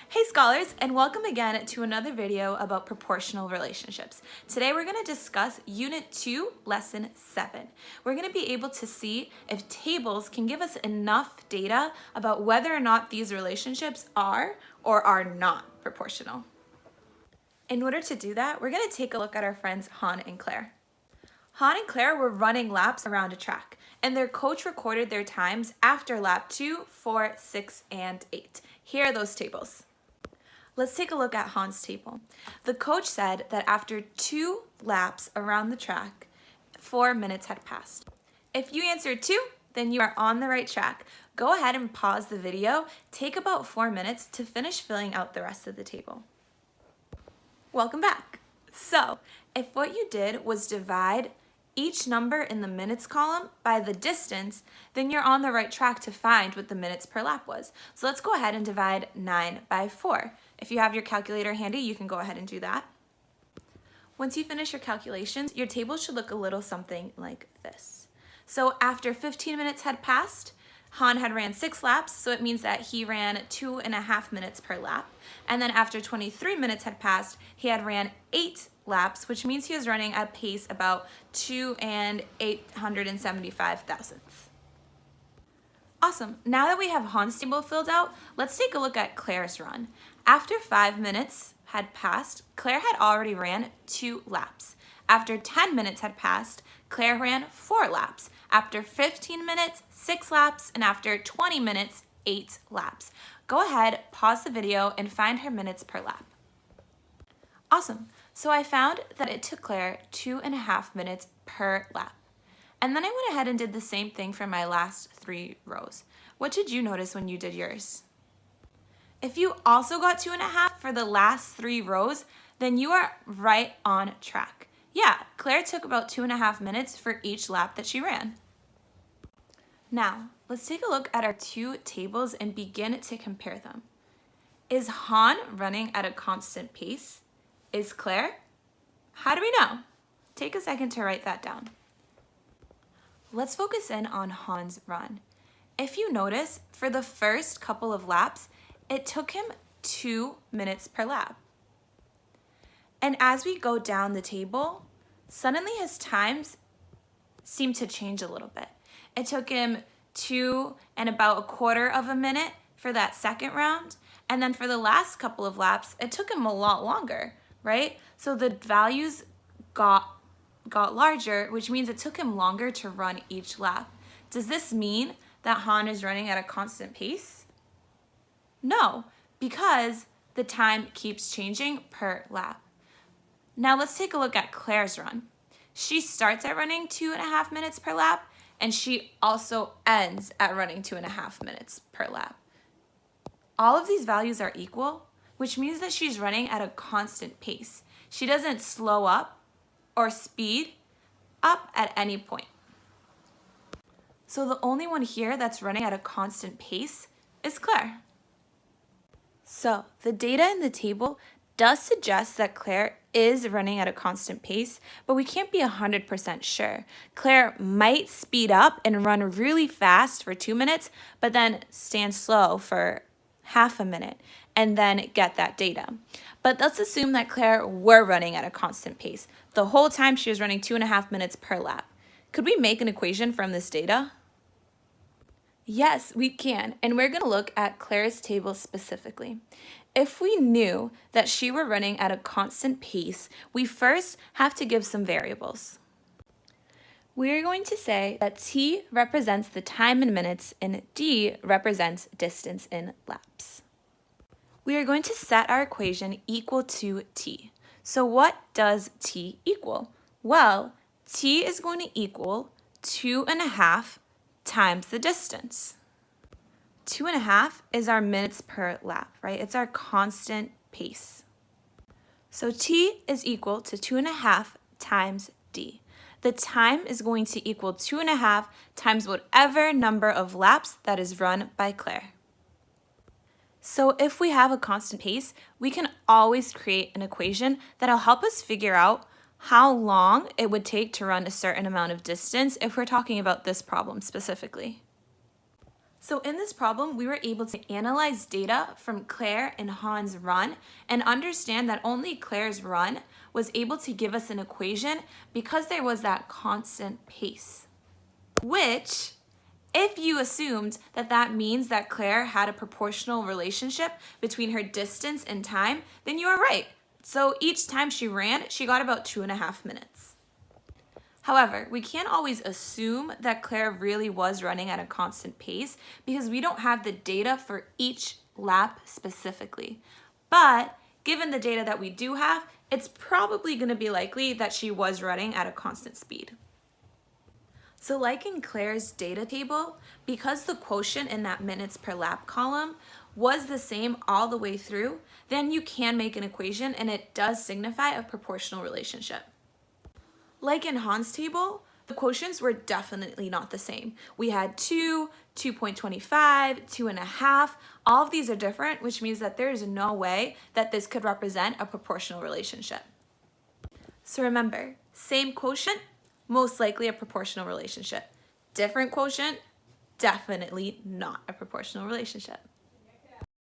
Hey scholars, and welcome again to another video about proportional relationships. Today we're going to discuss Unit 2, Lesson 7. We're going to be able to see if tables can give us enough data about whether or not these relationships are or are not proportional. In order to do that, we're going to take a look at our friends Han and Claire. Han and Claire were running laps around a track, and their coach recorded their times after lap 2, 4, 6, and 8. Here are those tables. Let's take a look at Han's table. The coach said that after 2 laps around the track, 4 minutes had passed. If you answered 2, then you are on the right track. Go ahead and pause the video. Take about 4 minutes to finish filling out the rest of the table. Welcome back. So, if what you did was divide each number in the minutes column by the distance, then you're on the right track to find what the minutes per lap was. So let's go ahead and divide 9 by 4. If you have your calculator handy, you can go ahead and do that. Once you finish your calculations, your table should look a little something like this. So after 15 minutes had passed, Han had ran 6 laps, so it means that he ran 2.5 minutes per lap. And then after 23 minutes had passed, he had ran 8 laps, which means he was running at a pace about 2 and 875 thousandths. Awesome. Now that we have Han's table filled out, let's take a look at Claire's run. After 5 minutes had passed, Claire had already ran 2 laps. After 10 minutes had passed, Claire ran 4 laps. After 15 minutes, 6 laps, and after 20 minutes, 8 laps. Go ahead, pause the video, and find her minutes per lap. Awesome. So I found that it took Claire 2.5 minutes per lap. And then I went ahead and did the same thing for my last 3 rows. What did you notice when you did yours? If you also got 2.5 for the last 3 rows, then you are right on track. Yeah, Claire took about 2.5 minutes for each lap that she ran. Now, let's take a look at our 2 tables and begin to compare them. Is Han running at a constant pace? Is Claire? How do we know? Take a second to write that down. Let's focus in on Han's run. If you notice, for the first couple of laps, it took him 2 minutes per lap. And as we go down the table, suddenly his times seem to change a little bit. It took him 2 and about a quarter of a minute for that second round. And then for the last couple of laps, it took him a lot longer, right? So the values got larger, which means it took him longer to run each lap. Does this mean that Han is running at a constant pace? No, because the time keeps changing per lap. Now let's take a look at Claire's run. She starts at running 2.5 minutes per lap, and she also ends at running 2.5 minutes per lap. All of these values are equal, which means that she's running at a constant pace. She doesn't slow up or speed up at any point. So the only one here that's running at a constant pace is Claire. So the data in the table does suggest that Claire is running at a constant pace, but we can't be 100% sure. Claire might speed up and run really fast for 2 minutes, but then stand slow for half a minute and then get that data. But let's assume that Claire were running at a constant pace. The whole time she was running 2.5 minutes per lap. Could we make an equation from this data? Yes, we can, and we're going to look at Claire's table specifically. If we knew that she were running at a constant pace, we first have to give some variables. We're going to say that T represents the time in minutes and D represents distance in laps. We are going to set our equation equal to T. So what does T equal? Well, T is going to equal 2.5 times the distance. 2.5 is our minutes per lap, right? It's our constant pace. So T is equal to 2.5 times D. The time is going to equal 2.5 times whatever number of laps that is run by Claire. So if we have a constant pace, we can always create an equation that'll help us figure out how long it would take to run a certain amount of distance if we're talking about this problem specifically. So in this problem, we were able to analyze data from Claire and Han's run and understand that only Claire's run was able to give us an equation because there was that constant pace, which, if you assumed that that means that Claire had a proportional relationship between her distance and time, then you are right. So each time she ran, she got about 2.5 minutes. However, we can't always assume that Claire really was running at a constant pace because we don't have the data for each lap specifically. But given the data that we do have, it's probably going to be likely that she was running at a constant speed. So like in Claire's data table, because the quotient in that minutes per lap column was the same all the way through, then you can make an equation and it does signify a proportional relationship. Like in Han's table, the quotients were definitely not the same. We had 2, 2.25, 2.5. All of these are different, which means that there is no way that this could represent a proportional relationship. So remember, same quotient, most likely a proportional relationship. Different quotient, definitely not a proportional relationship.